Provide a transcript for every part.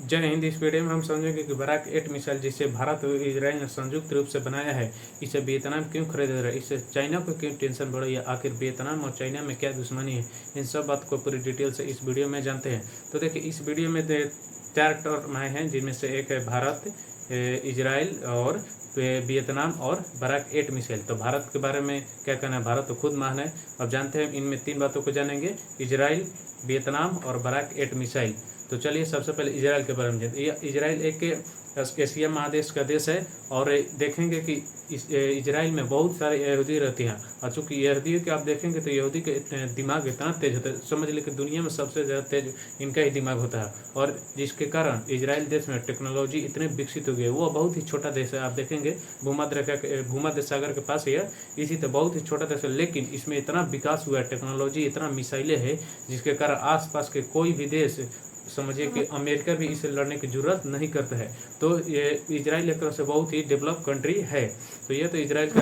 जय हिंद। इस वीडियो में हम समझेंगे कि बराक 8 मिसाइल जिसे भारत और इजराइल ने संयुक्त रूप से बनाया है, इसे वियतनाम क्यों खरीद रहा है, इससे चाइना को क्यों टेंशन बढ़ रही है, आखिर वियतनाम और चाइना में क्या दुश्मनी है, इन सब बात को पूरी डिटेल से इस वीडियो में जानते हैं। तो देखिए, इस वीडियो में 4 टर्म आए हैं, जिनमें से एक है भारत, इजराइल और वियतनाम और बराक 8 मिसाइल। तो भारत के बारे में क्या कहना है, भारत तो खुद महान है। अब जानते हैं, इनमें 3 बातों को जानेंगे, इजराइल, वियतनाम और बराक 8 मिसाइल। तो चलिए सबसे पहले इजराइल के बारे में जानते हैं। इजराइल एक एशिया महादेश का देश है और देखेंगे कि इजराइल में बहुत सारे यहूदी रहते हैं। और चूंकि यहूदियों के आप देखेंगे तो यहूदी के दिमाग इतना तेज होता है, समझ लीजिए कि दुनिया में सबसे ज़्यादा तेज इनका ही दिमाग होता है। और जिसके कारण इजराइल देश में टेक्नोलॉजी इतने विकसित हो गई है। वो बहुत ही छोटा देश है, आप देखेंगे भूमध्य सागर के पास है, इसी तो बहुत ही छोटा देश है, लेकिन इसमें इतना विकास हुआ है, टेक्नोलॉजी इतना मिसाइलें है, जिसके कारण आसपास के कोई भी देश, समझिए कि अमेरिका भी इसे लड़ने की जरूरत नहीं करता है। तो ये इजराइल एक तरह से बहुत ही डेवलप कंट्री है। तो ये तो इजराइल का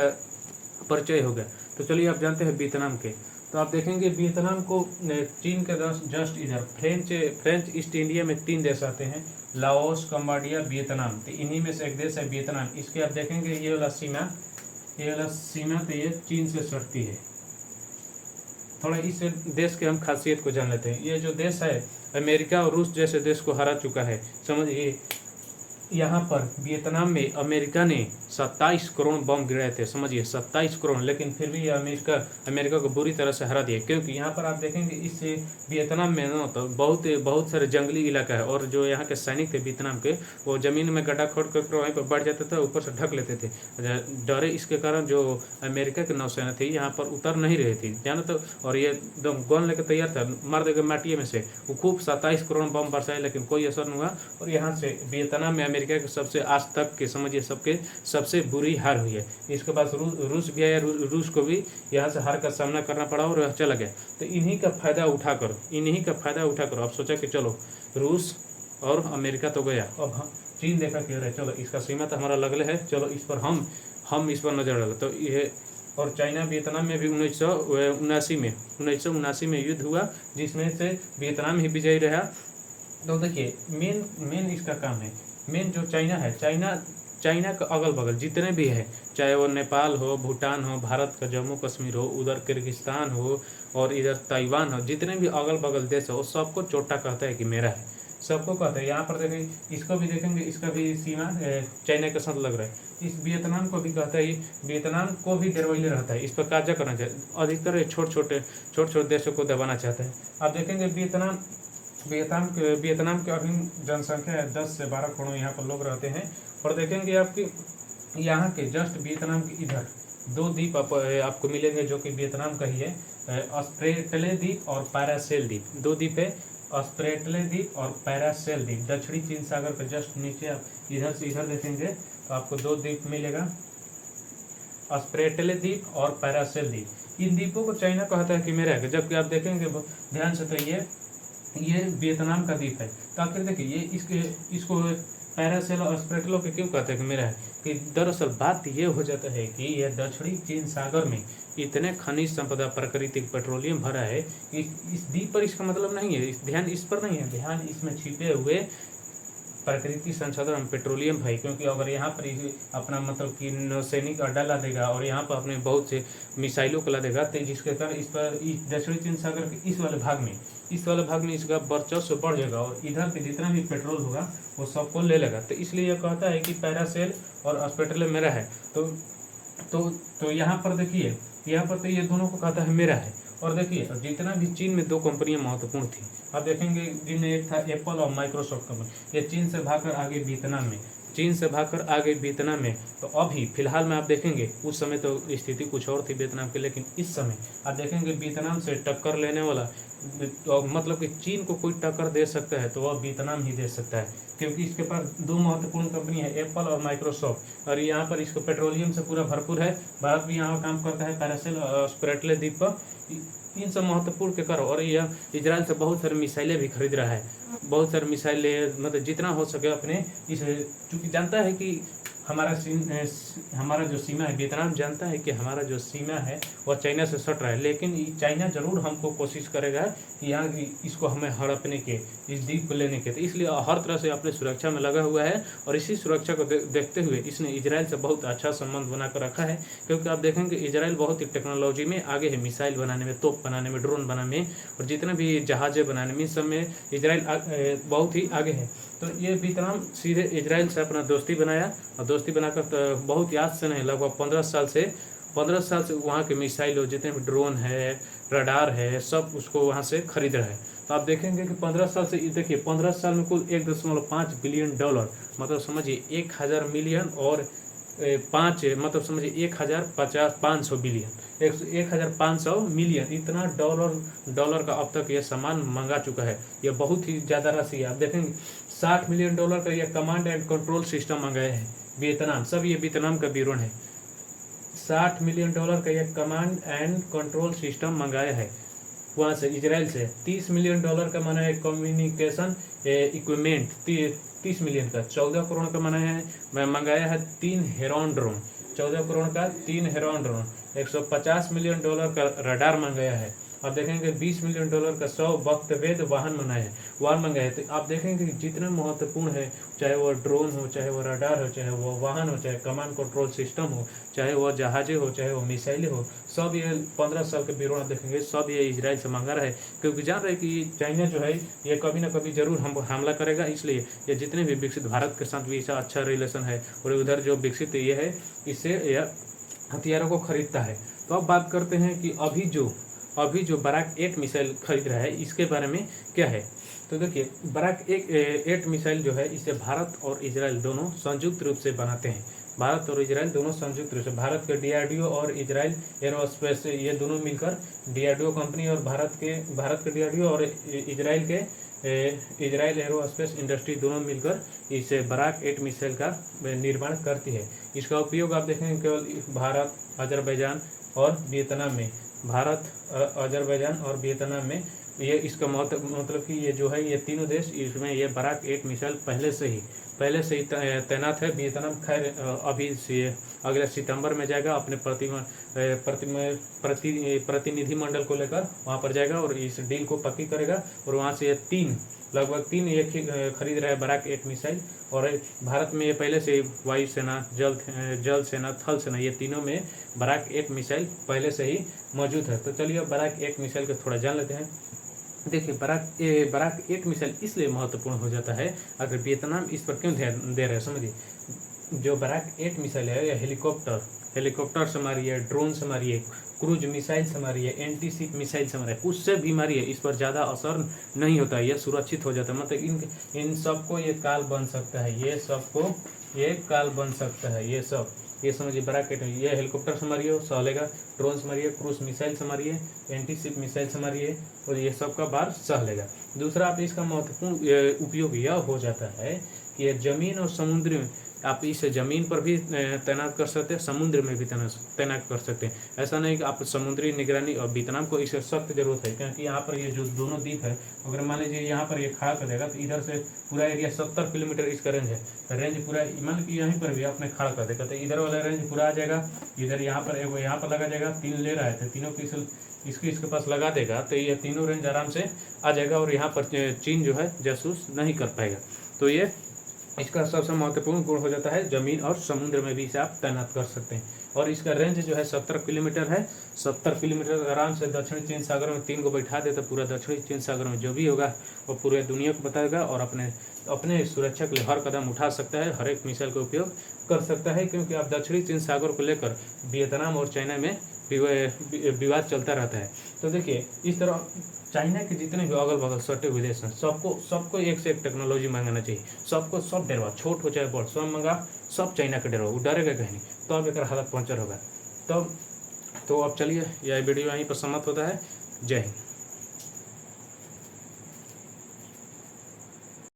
परिचय हो गया। तो चलिए आप जानते हैं वियतनाम के। तो आप देखेंगे वियतनाम को चीन के जस्ट इधर फ्रेंच ईस्ट इंडिया में 3 देश आते हैं, लाओस, कंबोडिया, वियतनाम। तो इन्हीं में से एक देश है वियतनाम। इसके आप देखेंगे ये वाला सीमा तो ये चीन से सटती है। थोड़ा इस देश के हम खासियत को जान लेते हैं। ये जो देश है अमेरिका और रूस जैसे देश को हरा चुका है। समझिए, यहाँ पर वियतनाम में अमेरिका ने 27 करोड़ बम गिराए थे। समझिए 27 करोड़, लेकिन फिर भी अमेरिका को बुरी तरह से हरा दिया। क्योंकि यहाँ पर आप देखेंगे इस वियतनाम में ना तो बहुत सारे जंगली इलाका है, और जो यहाँ के सैनिक थे वियतनाम के, वो जमीन में गड्ढा खोद कर वहीं पर बढ़ जाते थे, ऊपर से ढक लेते थे। डरे इसके कारण जो अमेरिका की नौसेना थी यहाँ पर उतर नहीं रही थी, जाना तो। और ये एकदम गन लेकर तैयार था, मार देगा माटिए में से। वो खूब 27 करोड़ बम बरसाए, लेकिन कोई असर नहीं हुआ। और यहाँ से वियतनाम में अमेरिका के सबसे आज तक के, समझिए, सबसे बुरी हार हुई है। इसके बाद रूस भी आया, रूस को भी यहाँ से हार का सामना करना पड़ा और वह चला गया। तो इन्हीं का फायदा उठाकर अब सोचा कि चलो रूस और अमेरिका तो गया, अब चीन देखा कि अरे चलो इसका सीमा तो हमारा लगले है, चलो इस पर हम इस पर नजर डालें। तो ये और चाइना वियतनाम में भी 1979 में युद्ध हुआ, जिसमें से वियतनाम ही विजयी रहा। तो देखिए मेन इसका काम है। मेन जो चाइना है, चाइना का अगल बगल जितने भी है, चाहे वो नेपाल हो, भूटान हो, भारत का जम्मू कश्मीर हो, उधर किर्गिस्तान हो और इधर ताइवान हो, जितने भी अगल बगल देश हो, वो सबको चोटा कहता है कि मेरा है, सबको कहता है। यहाँ पर देखेंगे, इसको भी देखेंगे, इसका भी सीमा चाइना के साथ लग रहा है। इस वियतनाम को भी कहता है, वियतनाम को भी डरवैले रहता है, इस पर कब्जा करना चाहिए। अधिकतर छोटे देशों को दबाना चाहता है। आप देखेंगे वियतनाम के अभी जनसंख्या है 10 से 12 करोड़ यहाँ पर लोग रहते हैं। और देखेंगे आपकी यहाँ के जस्ट वियतनाम के इधर 2 द्वीप आपको मिलेंगे, जो कि वियतनाम का ही है, स्प्रेटले द्वीप और पैरासेल द्वीप। 2 द्वीप है, स्प्रेटले द्वीप और पैरासेल द्वीप। दक्षिणी चीन सागर के जस्ट नीचे आप इधर से इधर देखेंगे तो आपको 2 द्वीप मिलेगा, स्प्रेटले द्वीप और पैरासेल द्वीप। इन द्वीपों को चाइना कहता है कि मेरा है, जबकि आप देखेंगे ध्यान से तो ये वियतनाम का द्वीप है। तो आखिर देखिए ये इसको पैरासेल और स्प्रेटलो के क्यों कहते हैं कि मेरा है, कि दरअसल बात ये हो जाता है कि यह दक्षिणी चीन सागर में इतने खनिज संपदा, प्राकृतिक पेट्रोलियम भरा है कि इस द्वीप पर इसका मतलब नहीं है, ध्यान इस पर नहीं है, ध्यान इसमें छिपे हुए प्राकृतिक संसाधन पेट्रोलियम भाई। क्योंकि अगर यहाँ पर अपना मतलब कि नौसैनिक अड्डा ला देगा और यहाँ पर अपने बहुत से मिसाइलों को ला देगा, तो जिसके कारण इस पर दक्षिणी चीन सागर के इस वाले भाग में इसका वर्चस्व बढ़ जाएगा, और इधर पे जितना भी पेट्रोल होगा वो सबको ले लेगा। तो इसलिए यह कहता है कि पैरासेल और पेट्रोलियम मेरा है। तो यहाँ पर देखिए, यहाँ पर तो ये दोनों को कहता है मेरा है। और देखिए जितना भी चीन में 2 कंपनियां महत्वपूर्ण थी, आप देखेंगे जिनमें एक था एप्पल और माइक्रोसॉफ्ट कंपनी। ये चीन से भागकर आगे वियतनाम में। तो अभी फिलहाल में आप देखेंगे, उस समय तो स्थिति कुछ और थी वियतनाम की, लेकिन इस समय आप देखेंगे वियतनाम से टक्कर लेने वाला, तो मतलब कि चीन को कोई टक्कर दे सकता है तो वह वियतनाम ही दे सकता है। क्योंकि इसके पास 2 महत्वपूर्ण कंपनी है, एप्पल और माइक्रोसॉफ्ट, और यहाँ पर इसको पेट्रोलियम से पूरा भरपूर है। भारत भी यहाँ काम करता है पैरासेल और स्प्रेटले द्वीप पर, इन सब महत्वपूर्ण के कारण। और यह इजराइल से बहुत सारे मिसाइलें भी खरीद रहा है, बहुत सारे मिसाइलें, मतलब जितना हो सके अपने इस, चूँकि जानता है कि हमारा जो सीमा है, वियतनाम जानता है कि हमारा जो सीमा है वह चाइना से सट रहा है, लेकिन चाइना जरूर हमको कोशिश करेगा कि यहाँ इसको हमें हड़पने के, इस द्वीप को लेने के, तो इसलिए हर तरह से अपने सुरक्षा में लगा हुआ है। और इसी सुरक्षा को देखते हुए इसने इजराइल से बहुत अच्छा संबंध बनाकर रखा है, क्योंकि आप देखेंगे इजराइल बहुत ही टेक्नोलॉजी में आगे है, मिसाइल बनाने में, तोप बनाने में, ड्रोन बनाने में, और जितने भी जहाज़ें बनाने में, इस सब में इजराइल बहुत ही आगे है। तो ये वियतनाम सीधे इजराइल से अपना दोस्ती बनाया, और दोस्ती बनाकर तो बहुत याद से नहीं, लगभग 15 साल से वहाँ के मिसाइल हो, जितने भी ड्रोन है, रडार है, सब उसको वहाँ से खरीद रहा है। तो आप देखेंगे कि 15 साल से, देखिए 15 साल में कुल $1.5 बिलियन, मतलब समझिए 1000 मिलियन, और 5 मतलब समझिए 500 बिलियन, 1500 मिलियन, इतना डॉलर का अब तक ये सामान मंगा चुका है। ये बहुत ही ज़्यादा राशि है। आप देखेंगे $60 मिलियन का ये कमांड एंड कंट्रोल सिस्टम मंगाए हैं वियतनाम, सब ये वियतनाम का विवरण है। $60 मिलियन का यह कमांड एंड कंट्रोल सिस्टम मंगाया है वहाँ से, इजराइल से। $30 मिलियन का माना है कम्युनिकेशन इक्विपमेंट, 30 मिलियन का। 14 करोड़ का माना है मंगाया है 3 हेरॉन ड्रोन, 14 करोड़ का 3 हेरॉन ड्रोन। $150 मिलियन का रडार मंगाया है। आप देखेंगे $20 मिलियन का 100 वक्तवेद वाहन मंगाए हैं। तो आप देखेंगे कि जितने महत्वपूर्ण है, चाहे वो ड्रोन हो, चाहे वो रडार हो, चाहे वो वाहन हो, चाहे कमांड कंट्रोल सिस्टम हो, चाहे वो जहाज़ें हो, चाहे वो मिसाइलें हो, सब ये 15 साल के विवरण देखेंगे, सब ये इजराइल से मांगा रहा है। क्योंकि जान रहे कि चाइना जो है ये कभी ना कभी जरूर हम हमला करेगा, इसलिए ये जितने भी विकसित, भारत के साथ भी इसका अच्छा रिलेशन है, और उधर जो विकसित ये है, इससे यह हथियारों को खरीदता है। तो अब बात करते हैं कि अभी जो बराक 8 मिसाइल खरीद रहा है, इसके बारे में क्या है। तो देखिए बराक 8 मिसाइल जो है, इसे भारत और इजराइल दोनों संयुक्त रूप से बनाते हैं। भारत और इजराइल दोनों संयुक्त रूप से, भारत के DRDO और इजराइल एरोस्पेस, ये दोनों मिलकर, DRDO कंपनी और भारत के DRDO और इजराइल एरोस्पेस इंडस्ट्री दोनों मिलकर इस बराक 8 मिसाइल का निर्माण करती है। इसका उपयोग आप देखेंगे केवल भारत, अजरबैजान और वियतनाम में, ये इसका मतलब कि ये जो है, ये तीनों देश, इसमें ये बराक 8 मिसाइल पहले से ही तैनात है। वियतनाम खैर अभी से अगले सितंबर में जाएगा, अपने प्रतिनिधिमंडल को लेकर वहाँ पर जाएगा और इस डील को पक्की करेगा। और वहाँ से ये लगभग 3 ये खरीद रहा है बराक 8 मिसाइल। और भारत में ये पहले से वायुसेना, जल सेना, थल सेना, ये तीनों में बराक 8 मिसाइल पहले से ही मौजूद है। तो चलिए बराक 8 मिसाइल को थोड़ा जान लेते हैं। देखिए बराक 8 मिसाइल इसलिए महत्वपूर्ण हो जाता है, अगर वियतनाम इस पर क्यों ध्यान दे रहे हैं, समझिए। जो बराक 8 मिसाइल है, या हेलीकॉप्टर से मारी है, ड्रोन से मारी है, क्रूज मिसाइल से मारी है, एंटी शिप मिसाइल से मारी है, उससे भी मारी है, इस पर ज़्यादा असर नहीं होता है, यह सुरक्षित हो जाता है। मतलब इन सबको ये काल बन सकता है, ये काल बन सकता है, ये समझिए बराक 8, ये हेलीकॉप्टर से मारिए सहलेगा, ड्रोन से मारिए, क्रूज मिसाइल से मारिए, एंटी शिप मिसाइल से मारिए, और ये सब का बार सह लेगा। दूसरा, आप इसका महत्वपूर्ण उपयोग यह हो जाता है कि ये जमीन और समुद्र में, आप इसे ज़मीन पर भी तैनात कर सकते हैं, समुद्र में भी तैनात कर सकते हैं। ऐसा नहीं कि आप समुद्री निगरानी, और वियतनाम को इससे सख्त जरूरत है, क्योंकि यहाँ पर ये जो दोनों द्वीप है, अगर मान लीजिए यहाँ पर ये खड़ा कर देगा, तो इधर से पूरा एरिया 70 किलोमीटर इसका रेंज है, रेंज पूरा, मान लीजिए यहीं पर भी आपने खड़ा कर देगा, तो इधर वाला रेंज पूरा आ जाएगा। इधर यहाँ पर लगा जाएगा, 3 ले रहा है, तो तीनों की इसके पास लगा देगा, तो ये तीनों रेंज आराम से आ जाएगा, और यहाँ पर चीन जो है जासूस नहीं कर पाएगा। तो ये इसका सबसे महत्वपूर्ण गुण हो जाता है, जमीन और समुद्र में भी इसे आप तैनात कर सकते हैं। और इसका रेंज जो है 70 किलोमीटर है, 70 किलोमीटर आराम से दक्षिणी चीन सागर में 3 को बैठा दे, तो पूरा दक्षिणी चीन सागर में जो भी होगा वो पूरे दुनिया को बताएगा, और अपने सुरक्षा के लिए हर कदम उठा सकता है, हर एक मिसाइल का उपयोग कर सकता है। क्योंकि आप दक्षिणी चीन सागर को लेकर वियतनाम और चाइना में विवाद चलता रहता है। तो देखिए इस तरह चाइना के जितने भी अगल बगल सटे हुए देश हैं, सबको एक से एक टेक्नोलॉजी मंगाना चाहिए, सब डरवा, छोट हो चाहे बड़, सब मंगा, सब चाइना के डरवा, वो डरेगा कहीं नहीं, तो अब एक हालत पंचर होगा। तो अब चलिए यह वीडियो यहीं पर समाप्त होता है। जय हिंद।